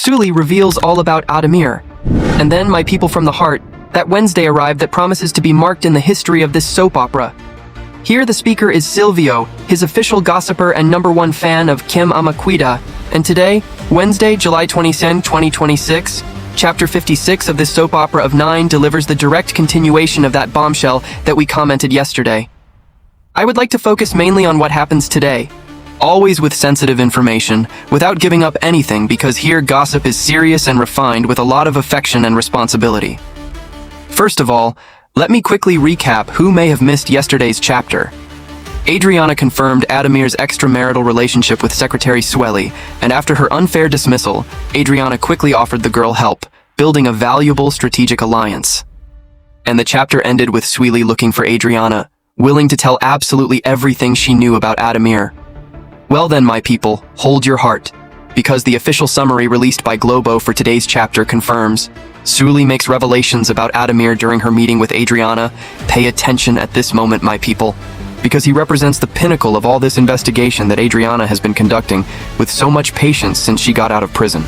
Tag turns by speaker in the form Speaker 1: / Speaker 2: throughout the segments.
Speaker 1: Suli reveals all about Ademir. And then, my people from the heart, that Wednesday arrived that promises to be marked in the history of this soap opera. Here the speaker is Silvio, his official gossiper and #1 fan of Quem, Cuida. And today, Wednesday, July 22, 2026, Chapter 56 of this soap opera of 9 delivers the direct continuation of that bombshell that we commented yesterday. I would like to focus mainly on what happens today, always with sensitive information, without giving up anything, because here gossip is serious and refined with a lot of affection and responsibility. First of all, let me quickly recap who may have missed yesterday's chapter. Adriana confirmed Ademir's extramarital relationship with Secretary Sueli, and after her unfair dismissal, Adriana quickly offered the girl help, building a valuable strategic alliance. And the chapter ended with Sueli looking for Adriana, willing to tell absolutely everything she knew about Ademir. Well then, my people, hold your heart, because the official summary released by Globo for today's chapter confirms Sueli makes revelations about Ademir during her meeting with Adriana. Pay attention at this moment, my people, because he represents the pinnacle of all this investigation that Adriana has been conducting with so much patience since she got out of prison.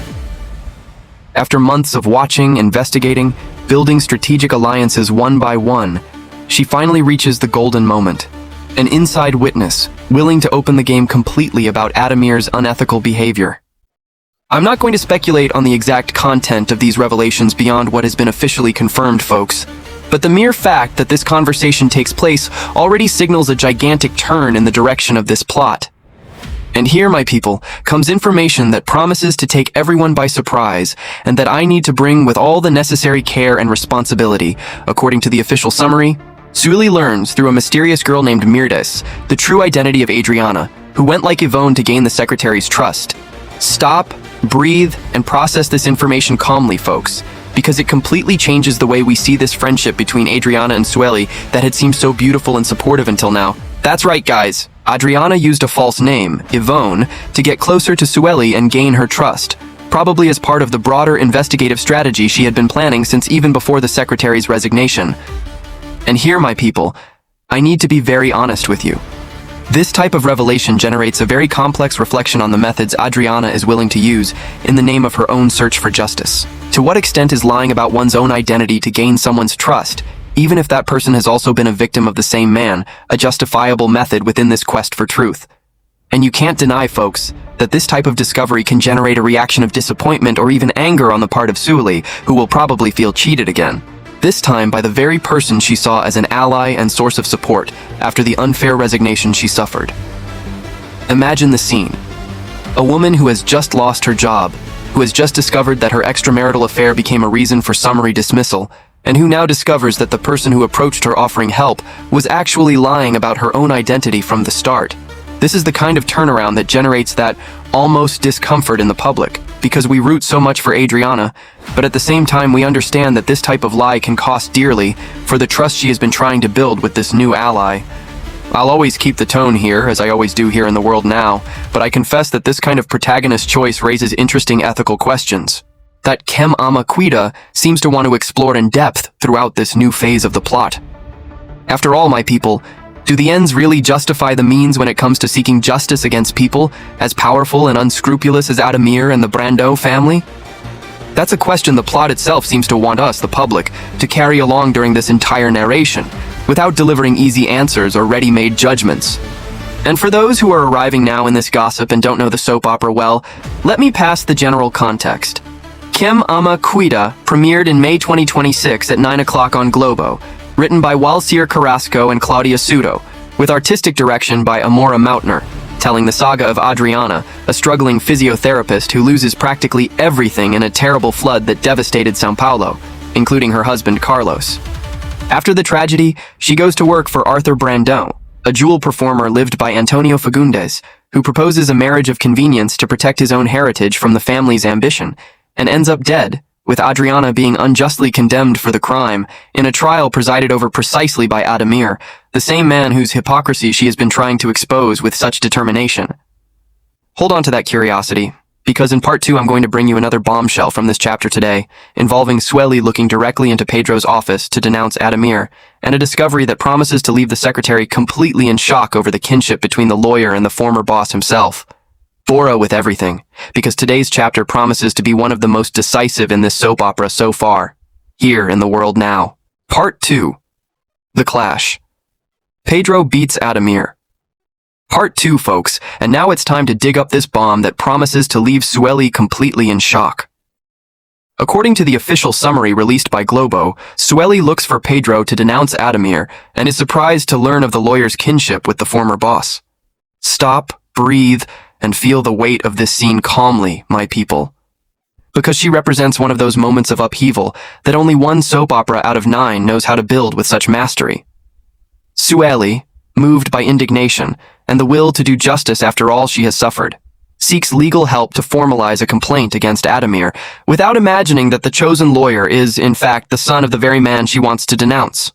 Speaker 1: After months of watching, investigating, building strategic alliances one by one, she finally reaches the golden moment. An inside witness, willing to open the game completely about Ademir's unethical behavior. I'm not going to speculate on the exact content of these revelations beyond what has been officially confirmed, folks. But the mere fact that this conversation takes place already signals a gigantic turn in the direction of this plot. And here, my people, comes information that promises to take everyone by surprise, and that I need to bring with all the necessary care and responsibility. According to the official summary, Sueli learns through a mysterious girl named Mirdes the true identity of Adriana, who went like Yvonne to gain the secretary's trust. Stop, breathe, and process this information calmly, folks, because it completely changes the way we see this friendship between Adriana and Sueli that had seemed so beautiful and supportive until now. That's right, guys. Adriana used a false name, Yvonne, to get closer to Sueli and gain her trust, probably as part of the broader investigative strategy she had been planning since even before the secretary's resignation. And here, my people, I need to be very honest with you. This type of revelation generates a very complex reflection on the methods Adriana is willing to use in the name of her own search for justice. To what extent is lying about one's own identity to gain someone's trust, even if that person has also been a victim of the same man, a justifiable method within this quest for truth? And you can't deny, folks, that this type of discovery can generate a reaction of disappointment or even anger on the part of Sueli, who will probably feel cheated again. This time by the very person she saw as an ally and source of support after the unfair resignation she suffered. Imagine the scene. A woman who has just lost her job, who has just discovered that her extramarital affair became a reason for summary dismissal, and who now discovers that the person who approached her offering help was actually lying about her own identity from the start. This is the kind of turnaround that generates that almost discomfort in the public, because we root so much for Adriana, but at the same time we understand that this type of lie can cost dearly for the trust she has been trying to build with this new ally. I'll always keep the tone here, as I always do here in the world now, but I confess that this kind of protagonist choice raises interesting ethical questions that Quem, Cuida seems to want to explore in depth throughout this new phase of the plot. After all, my people, do the ends really justify the means when it comes to seeking justice against people as powerful and unscrupulous as Ademir and the Brando family? That's a question the plot itself seems to want us, the public, to carry along during this entire narration, without delivering easy answers or ready-made judgments. And for those who are arriving now in this gossip and don't know the soap opera well, let me pass the general context. Quem, Cuida premiered in May 2026 at 9 o'clock on Globo, written by Walsier Carrasco and Claudia Sudo, with artistic direction by Amora Mautner, telling the saga of Adriana, a struggling physiotherapist who loses practically everything in a terrible flood that devastated São Paulo, including her husband Carlos. After the tragedy, she goes to work for Arthur Brandão, a jewel performer lived by Antonio Fagundes, who proposes a marriage of convenience to protect his own heritage from the family's ambition, and ends up dead, with Adriana being unjustly condemned for the crime in a trial presided over precisely by Ademir, the same man whose hypocrisy she has been trying to expose with such determination. Hold on to that curiosity, because in part 2 I'm going to bring you another bombshell from this chapter today, involving Sueli looking directly into Pedro's office to denounce Ademir, and a discovery that promises to leave the secretary completely in shock over the kinship between the lawyer and the former boss himself. Dora with everything, because today's chapter promises to be one of the most decisive in this soap opera so far, here in the world now. Part 2. The Clash. Pedro beats Adamir. Part 2, folks, and now it's time to dig up this bomb that promises to leave Sueli completely in shock. According to the official summary released by Globo, Sueli looks for Pedro to denounce Adamir and is surprised to learn of the lawyer's kinship with the former boss. Stop, breathe, and feel the weight of this scene calmly, my people. Because she represents one of those moments of upheaval that only one soap opera out of 9 knows how to build with such mastery. Sueli, moved by indignation and the will to do justice after all she has suffered, seeks legal help to formalize a complaint against Adamir without imagining that the chosen lawyer is, in fact, the son of the very man she wants to denounce.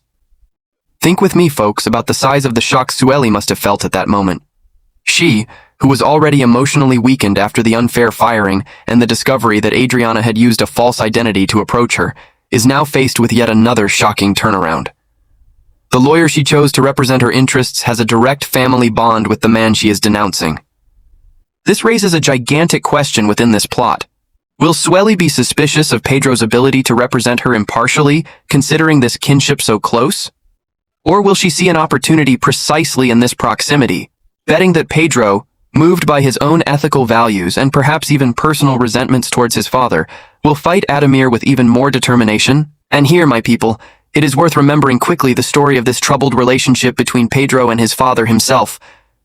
Speaker 1: Think with me, folks, about the size of the shock Sueli must have felt at that moment. She, who was already emotionally weakened after the unfair firing and the discovery that Adriana had used a false identity to approach her, is now faced with yet another shocking turnaround. The lawyer she chose to represent her interests has a direct family bond with the man she is denouncing. This raises a gigantic question within this plot. Will Sueli be suspicious of Pedro's ability to represent her impartially, considering this kinship so close? Or will she see an opportunity precisely in this proximity, betting that Pedro, moved by his own ethical values and perhaps even personal resentments towards his father, will fight Adamir with even more determination? And here, my people, it is worth remembering quickly the story of this troubled relationship between Pedro and his father himself.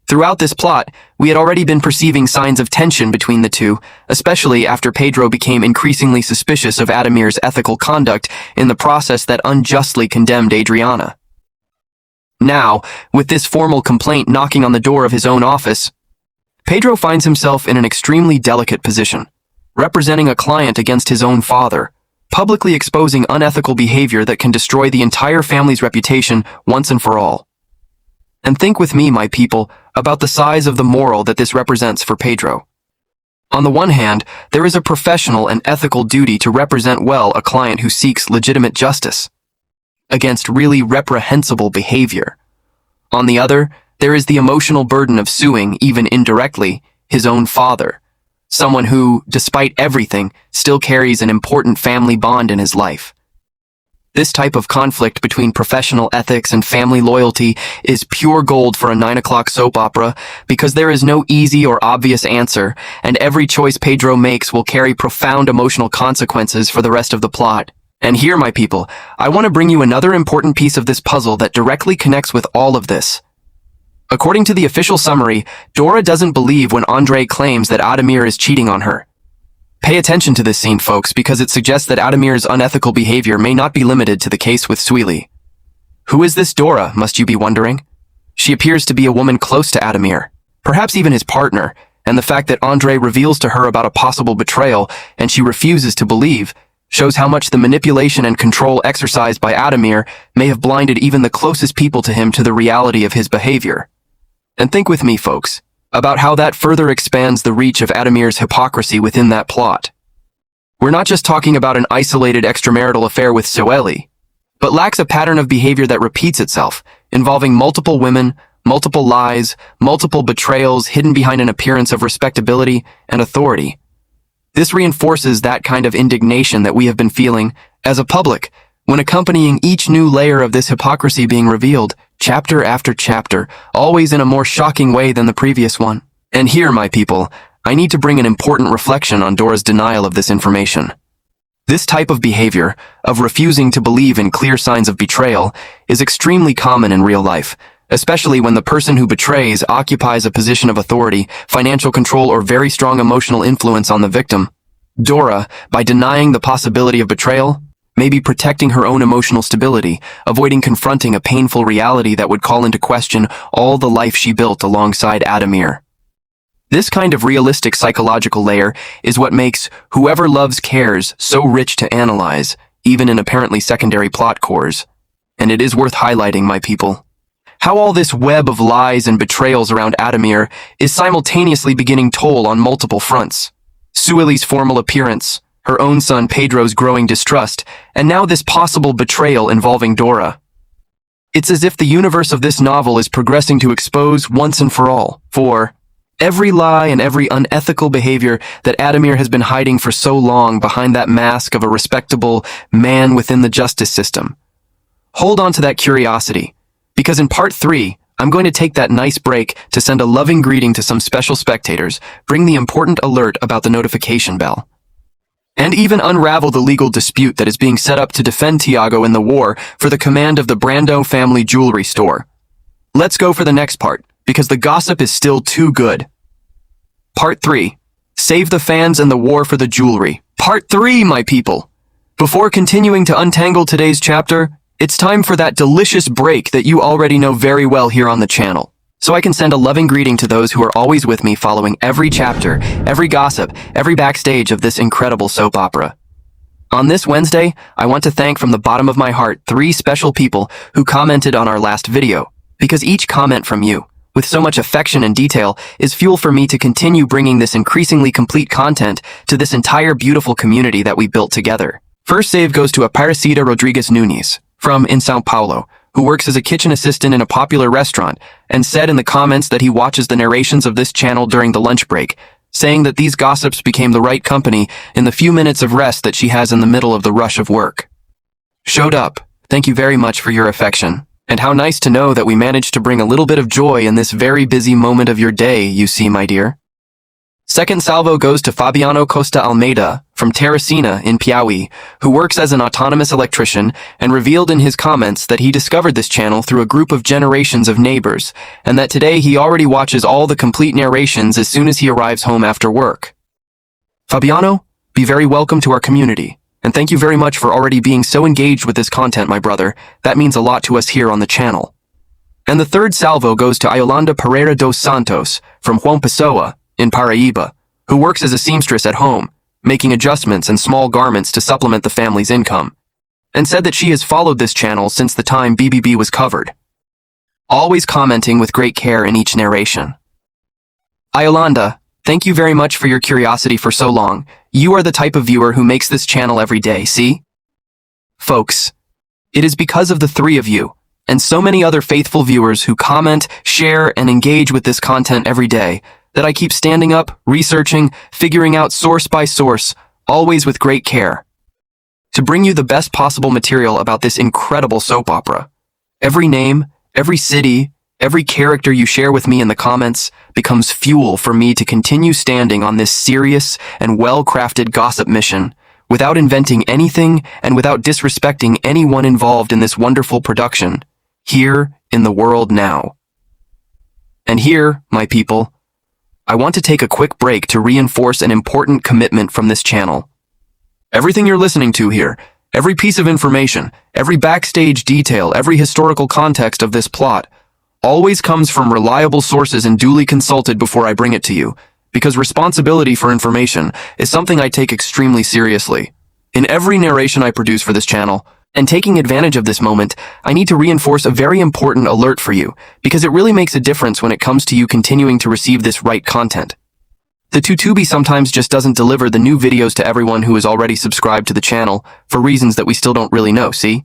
Speaker 1: Throughout this plot, we had already been perceiving signs of tension between the two, especially after Pedro became increasingly suspicious of Adamir's ethical conduct in the process that unjustly condemned Adriana. Now, with this formal complaint knocking on the door of his own office, Pedro finds himself in an extremely delicate position, representing a client against his own father, publicly exposing unethical behavior that can destroy the entire family's reputation once and for all. And think with me, my people, about the size of the moral that this represents for Pedro. On the one hand, there is a professional and ethical duty to represent well a client who seeks legitimate justice against really reprehensible behavior. On the other, there is the emotional burden of suing, even indirectly, his own father, someone who, despite everything, still carries an important family bond in his life. This type of conflict between professional ethics and family loyalty is pure gold for a 9 o'clock soap opera because there is no easy or obvious answer, and every choice Pedro makes will carry profound emotional consequences for the rest of the plot. And here, my people, I want to bring you another important piece of this puzzle that directly connects with all of this. According to the official summary, Dora doesn't believe when Andre claims that Adamir is cheating on her. Pay attention to this scene, folks, because it suggests that Adamir's unethical behavior may not be limited to the case with Sueli. Who is this Dora, must you be wondering? She appears to be a woman close to Adamir, perhaps even his partner, and the fact that Andre reveals to her about a possible betrayal and she refuses to believe shows how much the manipulation and control exercised by Adamir may have blinded even the closest people to him to the reality of his behavior. And think with me, folks, about how that further expands the reach of Adamir's hypocrisy within that plot. We're not just talking about an isolated extramarital affair with Sueli, but lacks a pattern of behavior that repeats itself, involving multiple women, multiple lies, multiple betrayals hidden behind an appearance of respectability and authority. This reinforces that kind of indignation that we have been feeling, as a public, when accompanying each new layer of this hypocrisy being revealed, chapter after chapter, always in a more shocking way than the previous one. And here, my people, I need to bring an important reflection on Dora's denial of this information. This type of behavior, of refusing to believe in clear signs of betrayal, is extremely common in real life, especially when the person who betrays occupies a position of authority, financial control, or very strong emotional influence on the victim. Dora, by denying the possibility of betrayal, may be protecting her own emotional stability, avoiding confronting a painful reality that would call into question all the life she built alongside Adamir. This kind of realistic psychological layer is what makes Whoever Loves Cares so rich to analyze, even in apparently secondary plot cores. And it is worth highlighting, my people, how all this web of lies and betrayals around Adamir is simultaneously beginning toll on multiple fronts. Sueli's formal appearance, her own son Pedro's growing distrust, and now this possible betrayal involving Dora. It's as if the universe of this novel is progressing to expose once and for all, for Every lie and every unethical behavior that Adamir has been hiding for so long behind that mask of a respectable man within the justice system. Hold on to that curiosity, because in part 3, I'm going to take that nice break to send a loving greeting to some special spectators, bring the important alert about the notification bell, and even unravel the legal dispute that is being set up to defend Tiago in the war for the command of the Brando family jewelry store. Let's go for the next part, because the gossip is still too good. Part 3. Save the fans and the war for the jewelry. Part 3, my people! Before continuing to untangle today's chapter, it's time for that delicious break that you already know very well here on the channel. So I can send a loving greeting to those who are always with me following every chapter, every gossip, every backstage of this incredible soap opera. On this Wednesday, I want to thank from the bottom of my heart 3 special people who commented on our last video, because each comment from you, with so much affection and detail, is fuel for me to continue bringing this increasingly complete content to this entire beautiful community that we built together. First save goes to Aparecida Rodriguez Nunes, from in Sao Paulo, who works as a kitchen assistant in a popular restaurant, and said in the comments that he watches the narrations of this channel during the lunch break, saying that these gossips became the right company in the few minutes of rest that she has in the middle of the rush of work. Showed up. Thank you very much for your affection. And how nice to know that we managed to bring a little bit of joy in this very busy moment of your day, you see, my dear. Second salvo goes to Fabiano Costa Almeida from Teresina in Piauí, who works as an autonomous electrician and revealed in his comments that he discovered this channel through a group of generations of neighbors, and that today he already watches all the complete narrations as soon as he arrives home after work. Fabiano, be very welcome to our community, and thank you very much for already being so engaged with this content, my brother. That means a lot to us here on the channel. And the third salvo goes to Iolanda Pereira dos Santos from João Pessoa in Paraíba, who works as a seamstress at home, making adjustments and small garments to supplement the family's income, and said that she has followed this channel since the time BBB was covered, always commenting with great care in each narration. Iolanda, thank you very much for your curiosity for so long. You are the type of viewer who makes this channel every day, see? Folks, it is because of the 3 of you, and so many other faithful viewers who comment, share, and engage with this content every day, that I keep standing up, researching, figuring out source by source, always with great care, to bring you the best possible material about this incredible soap opera. Every name, every city, every character you share with me in the comments becomes fuel for me to continue standing on this serious and well-crafted gossip mission, without inventing anything and without disrespecting anyone involved in this wonderful production, here in the world now. And here, my people, I want to take a quick break to reinforce an important commitment from this channel. Everything you're listening to here, every piece of information, every backstage detail, every historical context of this plot, always comes from reliable sources and duly consulted before I bring it to you, because responsibility for information is something I take extremely seriously. In every narration I produce for this channel, and taking advantage of this moment, I need to reinforce a very important alert for you, because it really makes a difference when it comes to you continuing to receive this right content. The Tutubi sometimes just doesn't deliver the new videos to everyone who is already subscribed to the channel, for reasons that we still don't really know, see?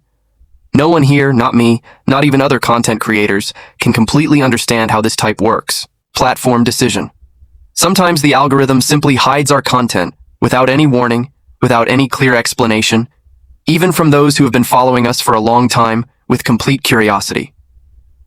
Speaker 1: No one here, not me, not even other content creators, can completely understand how this type works. Platform decision. Sometimes the algorithm simply hides our content, without any warning, without any clear explanation, even from those who have been following us for a long time with complete curiosity.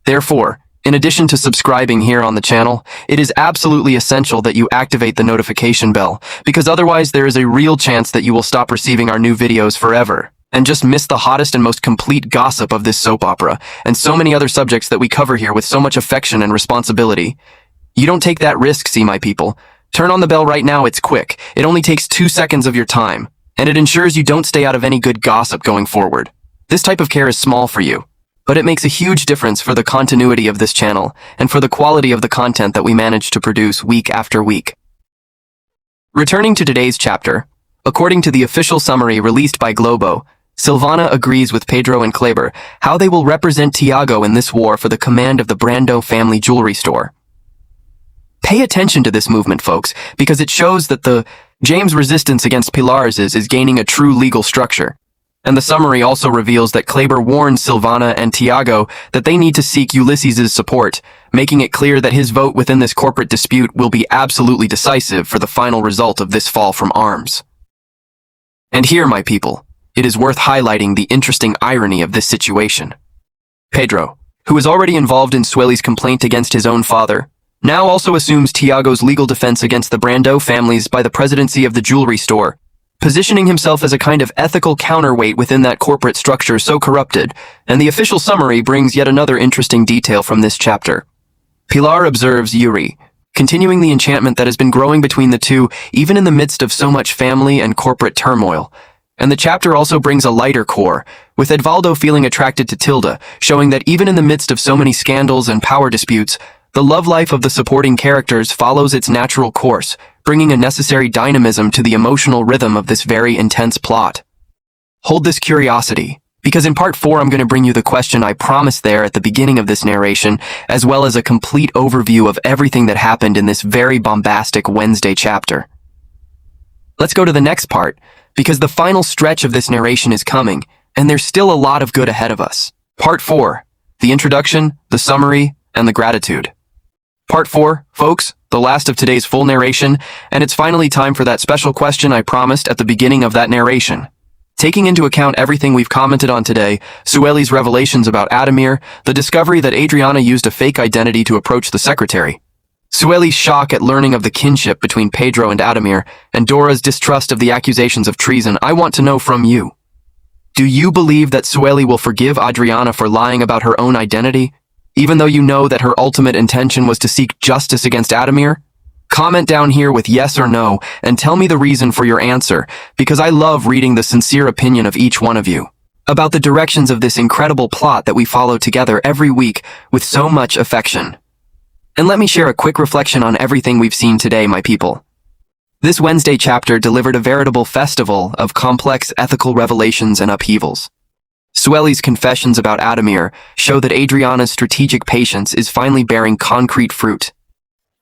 Speaker 1: Therefore, in addition to subscribing here on the channel, it is absolutely essential that you activate the notification bell, because otherwise there is a real chance that you will stop receiving our new videos forever, and just miss the hottest and most complete gossip of this soap opera, and so many other subjects that we cover here with so much affection and responsibility. You don't take that risk, see, my people. Turn on the bell right now, it's quick. It only takes 2 seconds of your time, and it ensures you don't stay out of any good gossip going forward. This type of care is small for you, but it makes a huge difference for the continuity of this channel and for the quality of the content that we manage to produce week after week. Returning to today's chapter, according to the official summary released by Globo, Silvana agrees with Pedro and Kleber how they will represent Tiago in this war for the command of the Brando family jewelry store. Pay attention to this movement, folks, because it shows that the James resistance against Pilares is gaining a true legal structure. And the summary also reveals that Kleber warned Silvana and Tiago that they need to seek Ulysses' support, making it clear that his vote within this corporate dispute will be absolutely decisive for the final result of this fall from arms. And here, my people, it is worth highlighting the interesting irony of this situation. Pedro, who is already involved in Sueli's complaint against his own father, now also assumes Tiago's legal defense against the Brando families by the presidency of the jewelry store, positioning himself as a kind of ethical counterweight within that corporate structure so corrupted, and the official summary brings yet another interesting detail from this chapter. Pilar observes Yuri, continuing the enchantment that has been growing between the two even in the midst of so much family and corporate turmoil. And the chapter also brings a lighter core, with Edvaldo feeling attracted to Tilda, showing that even in the midst of so many scandals and power disputes, the love life of the supporting characters follows its natural course, bringing a necessary dynamism to the emotional rhythm of this very intense plot. Hold this curiosity, because in part 4 I'm going to bring you the question I promised there at the beginning of this narration, as well as a complete overview of everything that happened in this very bombastic Wednesday chapter. Let's go to the next part, because the final stretch of this narration is coming, and there's still a lot of good ahead of us. Part 4, the introduction, the summary, and the gratitude. Part 4, folks, the last of today's full narration, and it's finally time for that special question I promised at the beginning of that narration. Taking into account everything we've commented on today, Sueli's revelations about Adamir, the discovery that Adriana used a fake identity to approach the secretary, Sueli's shock at learning of the kinship between Pedro and Adamir, and Dora's distrust of the accusations of treason, I want to know from you. Do you believe that Sueli will forgive Adriana for lying about her own identity, even though you know that her ultimate intention was to seek justice against Adamir? Comment down here with yes or no, and tell me the reason for your answer, because I love reading the sincere opinion of each one of you about the directions of this incredible plot that we follow together every week with so much affection. And let me share a quick reflection on everything we've seen today, my people. This Wednesday chapter delivered a veritable festival of complex ethical revelations and upheavals. Sueli's confessions about Adamir show that Adriana's strategic patience is finally bearing concrete fruit.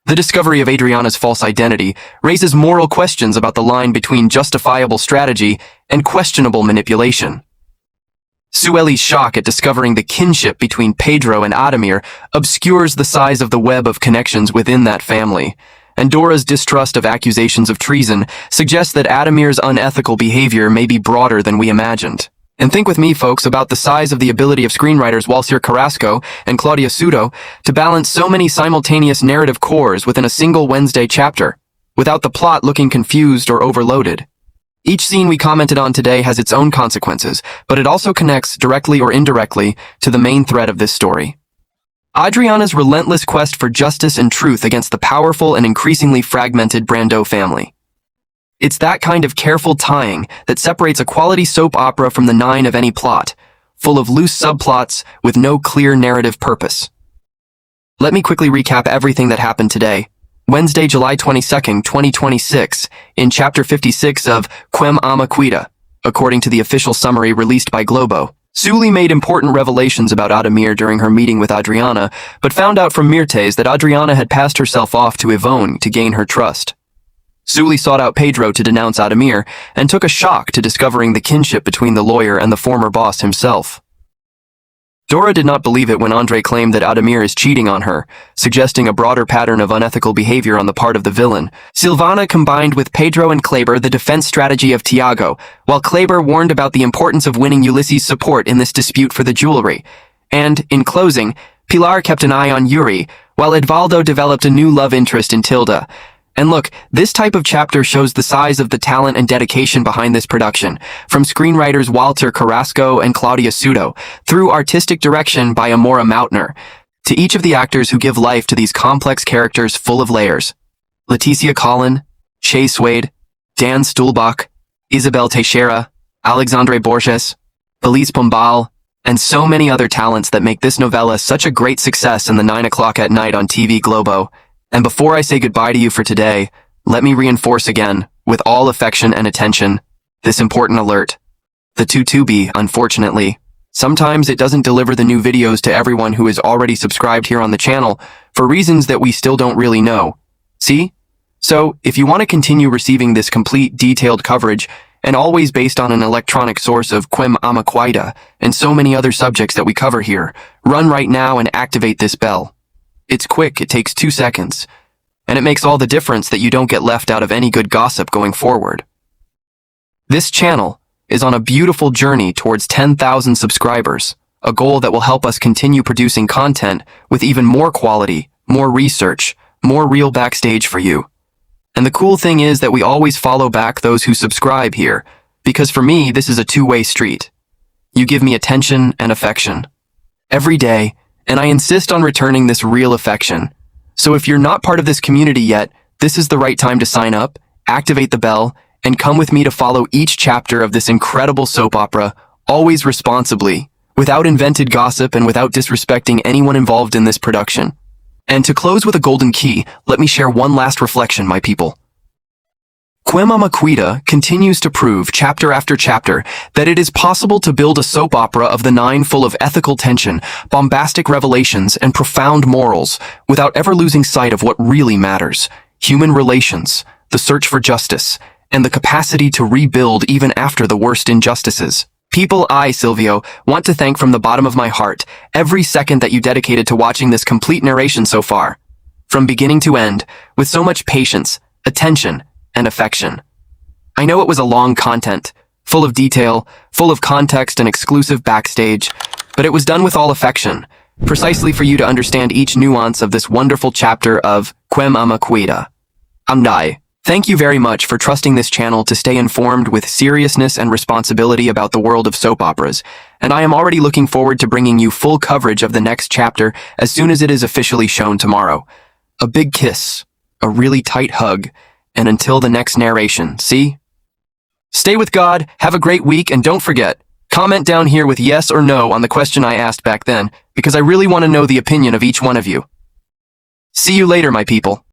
Speaker 1: The discovery of Adriana's false identity raises moral questions about the line between justifiable strategy and questionable manipulation. Sueli's shock at discovering the kinship between Pedro and Adamir obscures the size of the web of connections within that family, and Dora's distrust of accusations of treason suggests that Adamir's unethical behavior may be broader than we imagined. And think with me, folks, about the size of the ability of screenwriters Walter Carrasco and Claudia Sudo to balance so many simultaneous narrative cores within a single Wednesday chapter, without the plot looking confused or overloaded. Each scene we commented on today has its own consequences, but it also connects, directly or indirectly, to the main thread of this story. Adriana's relentless quest for justice and truth against the powerful and increasingly fragmented Brando family. It's that kind of careful tying that separates a quality soap opera from the nine of any plot, full of loose subplots with no clear narrative purpose. Let me quickly recap everything that happened today. Wednesday, July 22nd, 2026, in Chapter 56 of Quem, Cuida, according to the official summary released by Globo. Sueli made important revelations about Adamir during her meeting with Adriana, but found out from Mirtes that Adriana had passed herself off to Yvonne to gain her trust. Sueli sought out Pedro to denounce Adamir, and took a shock to discovering the kinship between the lawyer and the former boss himself. Dora did not believe it when Andre claimed that Adamir is cheating on her, suggesting a broader pattern of unethical behavior on the part of the villain. Silvana combined with Pedro and Kleber the defense strategy of Tiago, while Kleber warned about the importance of winning Ulysses' support in this dispute for the jewelry. And, in closing, Pilar kept an eye on Yuri, while Edvaldo developed a new love interest in Tilda. And look, this type of chapter shows the size of the talent and dedication behind this production, from screenwriters Walter Carrasco and Claudia Sudo, through artistic direction by Amora Mautner, to each of the actors who give life to these complex characters full of layers. Leticia Collin, Chase Wade, Dan Stuhlbach, Isabel Teixeira, Alexandre Borges, Felice Pombal, and so many other talents that make this novella such a great success in the 9 o'clock at night on TV Globo. And before I say goodbye to you for today, let me reinforce again, with all affection and attention, this important alert. The Tutubi, unfortunately, sometimes it doesn't deliver the new videos to everyone who is already subscribed here on the channel, for reasons that we still don't really know. See? So, if you want to continue receiving this complete, detailed coverage, and always based on an electronic source of Quem, Cuida, and so many other subjects that we cover here. Run right now and activate this bell. It's quick, it takes 2 seconds, and it makes all the difference that you don't get left out of any good gossip going forward. This channel is on a beautiful journey towards 10,000 subscribers, a goal that will help us continue producing content with even more quality, more research, more real backstage for you. And the cool thing is that we always follow back those who subscribe here, because for me, this is a two-way street. You give me attention and affection every day, and I insist on returning this real affection. So if you're not part of this community yet, this is the right time to sign up, activate the bell, and come with me to follow each chapter of this incredible soap opera, always responsibly, without invented gossip and without disrespecting anyone involved in this production. And to close with a golden key, let me share one last reflection, my people. Quem, Cuida continues to prove, chapter after chapter, that it is possible to build a soap opera of the 9 full of ethical tension, bombastic revelations, and profound morals, without ever losing sight of what really matters: human relations, the search for justice, and the capacity to rebuild even after the worst injustices. People, I, Silvio, want to thank from the bottom of my heart every second that you dedicated to watching this complete narration so far, from beginning to end, with so much patience, attention, and affection. I know it was a long content, full of detail, full of context and exclusive backstage, but it was done with all affection, precisely for you to understand each nuance of this wonderful chapter of Quem, Cuida. Amdai. Thank you very much for trusting this channel to stay informed with seriousness and responsibility about the world of soap operas, and I am already looking forward to bringing you full coverage of the next chapter as soon as it is officially shown tomorrow. A big kiss, a really tight hug, and until the next narration, see? Stay with God, have a great week, and don't forget, comment down here with yes or no on the question I asked back then, because I really want to know the opinion of each one of you. See you later, my people.